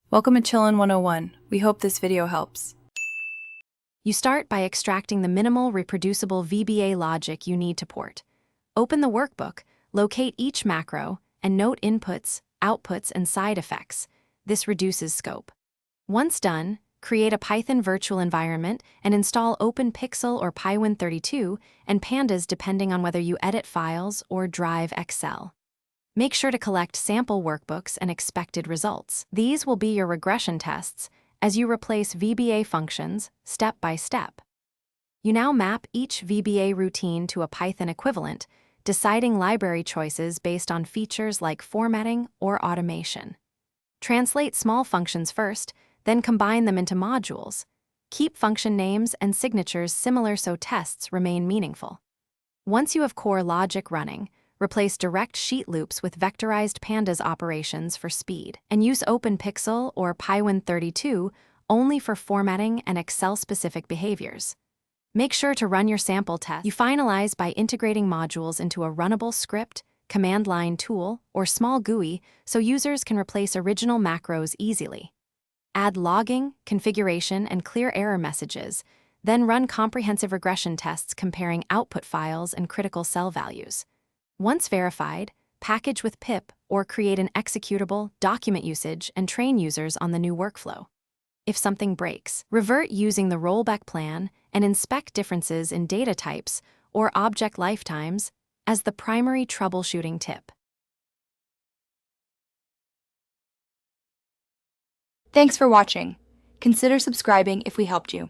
Welcome to Chillin' 101. We hope this video helps. You start by extracting the minimal reproducible VBA logic you need to port. Open the workbook, locate each macro, and note inputs, outputs, and side effects. This reduces scope. Once done, create a Python virtual environment and install OpenPixel or Pywin32 and Pandas depending on whether you edit files or drive Excel. Make sure to collect sample workbooks and expected results. These will be your regression tests as you replace VBA functions step by step. You now map each VBA routine to a Python equivalent, deciding library choices based on features like formatting or automation. Translate small functions first, then combine them into modules. Keep function names and signatures similar so tests remain meaningful. Once you have core logic running, replace direct sheet loops with vectorized Pandas operations for speed, and use OpenPixel or Pywin32 only for formatting and Excel-specific behaviors. Make sure to run your sample test. You finalize by integrating modules into a runnable script, command line tool, or small GUI so users can replace original macros easily. Add logging, configuration, and clear error messages, then run comprehensive regression tests comparing output files and critical cell values. Once verified, package with pip or create an executable, document usage, and train users on the new workflow. If something breaks, revert using the rollback plan and inspect differences in data types or object lifetimes as the primary troubleshooting tip. Thanks for watching. Consider subscribing if we helped you.